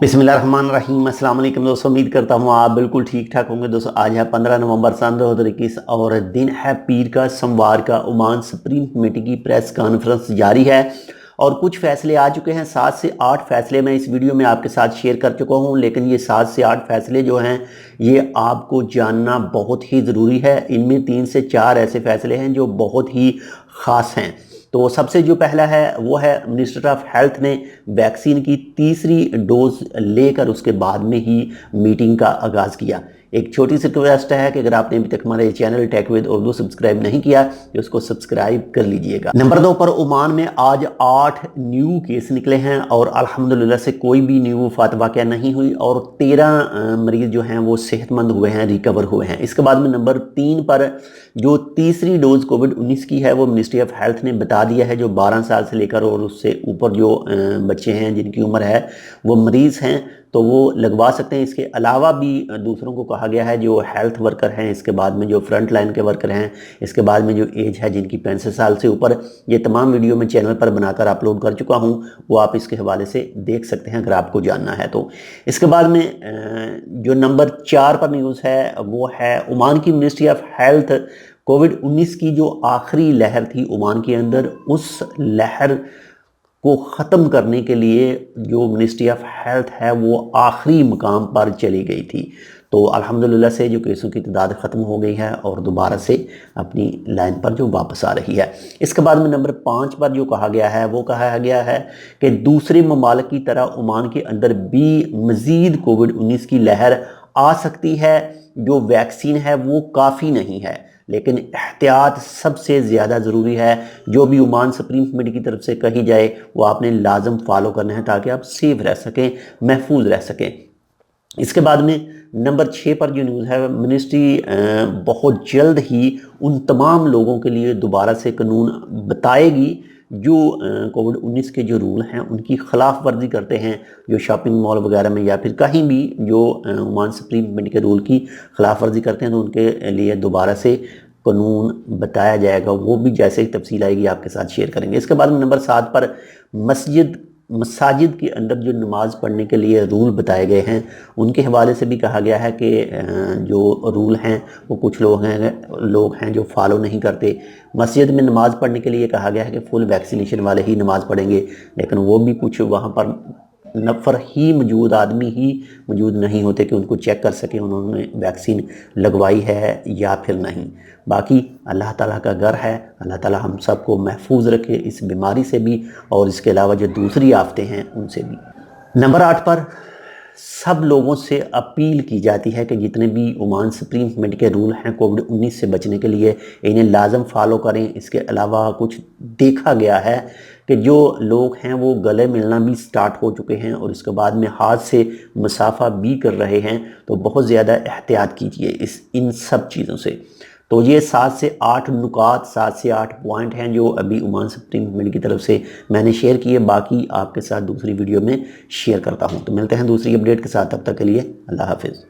बिस्मिल्लाहिर्रहमानिर्रहीम। अस्सलाम वालेकुम दोस्तों, उम्मीद करता हूँ आप बिल्कुल ठीक ठाक होंगे। दोस्तों आज है 15 नवंबर सन 2021 और दिन है पीर का सोमवार का। ओमान सुप्रीम कमेटी की प्रेस कॉन्फ्रेंस जारी है और कुछ फैसले आ चुके हैं। 7 से 8 फैसले मैं इस वीडियो में आपके साथ शेयर कर चुका हूँ, लेकिन ये 7 से 8 फैसले जो हैं ये आपको जानना बहुत ही ज़रूरी है। इनमें 3 से 4 ऐसे फैसले हैं जो बहुत ही ख़ास हैं। तो सबसे जो पहला है वो है मिनिस्टर ऑफ हेल्थ ने वैक्सीन की तीसरी डोज लेकर उसके बाद में ही मीटिंग का आगाज़ किया। एक छोटी सी रिक्वेस्ट है कि अगर आपने अभी तक हमारे channel take with Urdu subscribe नहीं किया तो उसको सब्सक्राइब कर लीजिएगा। नंबर 2 पर ओमान में आज 8 न्यू केस निकले हैं और अल्हम्दुलिल्लाह से कोई भी न्यू वफात वाक़या नहीं हुई और 13 मरीज़ जो हैं वो सेहतमंद हुए हैं, रिकवर हुए हैं। इसके बाद में नंबर 3 पर जो तीसरी डोज कोविड-19 की है वो मिनिस्ट्री ऑफ हेल्थ ने बता दिया है। जो 12 साल से लेकर और उससे ऊपर जो बच्चे हैं जिनकी उम्र है वो मरीज़ हैं तो वो लगवा सकते हैं। इसके अलावा भी दूसरों को कहा गया है जो हेल्थ वर्कर हैं, इसके बाद में जो फ्रंट लाइन के वर्कर हैं, इसके बाद में जो एज है जिनकी 65 साल से ऊपर। ये तमाम वीडियो मैं चैनल पर बनाकर अपलोड कर चुका हूँ, वो आप इसके हवाले से देख सकते हैं अगर आपको जानना है तो। इसके बाद में जो नंबर 4 पर न्यूज़ है वो है ओमान की मिनिस्ट्री ऑफ हेल्थ कोविड-19 की जो आखिरी लहर थी ओमान के अंदर, उस लहर को ख़त्म करने के लिए जो मिनिस्ट्री ऑफ हेल्थ है वो आखिरी मुकाम पर चली गई थी। तो अल्हम्दुलिल्लाह से जो केसों की तादाद ख़त्म हो गई है और दोबारा से अपनी लाइन पर जो वापस आ रही है। इसके बाद में नंबर 5 पर जो कहा गया है वो कहा गया है कि दूसरे ममालिक की तरह ओमान के अंदर भी मज़ीद कोविड-19 की लहर आ सकती है। जो वैक्सीन है वो काफ़ी नहीं है, लेकिन एहतियात सबसे ज़्यादा ज़रूरी है। जो भी ओमान सुप्रीम कमेटी की तरफ से कही जाए वो आपने लाजम फॉलो करना है ताकि आप सेफ रह सकें, महफूज रह सकें। इसके बाद में नंबर 6 पर जो न्यूज़ है, मिनिस्ट्री बहुत जल्द ही उन तमाम लोगों के लिए दोबारा से कानून बताएगी जो कोविड-19 के जो रूल हैं उनकी खिलाफ वर्जी करते हैं, जो शॉपिंग मॉल वगैरह में या फिर कहीं भी जो ओमान सुप्रीम कमेटी के रूल की खिलाफ वर्जी करते हैं तो उनके लिए दोबारा से कानून बताया जाएगा। वो भी जैसे ही तफसील आएगी आपके साथ शेयर करेंगे। इसके बाद में नंबर 7 पर मसाजिद के अंदर जो नमाज़ पढ़ने के लिए रूल बताए गए हैं उनके हवाले से भी कहा गया है कि जो रूल हैं वो कुछ लोग हैं जो फॉलो नहीं करते। मस्जिद में नमाज़ पढ़ने के लिए कहा गया है कि फुल वैक्सीनेशन वाले ही नमाज़ पढ़ेंगे, लेकिन वो भी कुछ वहाँ पर नफ़र ही मौजूद, आदमी ही मौजूद नहीं होते कि उनको चेक कर सकें उन्होंने वैक्सीन लगवाई है या फिर नहीं। बाकी अल्लाह ताला का घर है, अल्लाह ताला हम सबको महफूज रखे इस बीमारी से भी और इसके अलावा जो दूसरी आफतें हैं उनसे भी। नंबर 8 पर सब लोगों से अपील की जाती है कि जितने भी ओमान सुप्रीम कमेटी के रूल हैं कोविड-19 से बचने के लिए इन्हें लाजम फॉलो करें। इसके अलावा कुछ देखा गया है कि जो लोग हैं वो गले मिलना भी स्टार्ट हो चुके हैं और इसके बाद में हाथ से मुसाफा भी कर रहे हैं, तो बहुत ज़्यादा एहतियात कीजिए इन सब चीज़ों से। तो ये 7 से 8 नुकात, 7 से 8 पॉइंट हैं जो अभी ओमान सुप्रीम कमेटी की तरफ से मैंने शेयर किए। बाकी आपके साथ दूसरी वीडियो में शेयर करता हूँ। तो मिलते हैं दूसरी अपडेट के साथ, तब तक के लिए अल्लाह हाफिज़।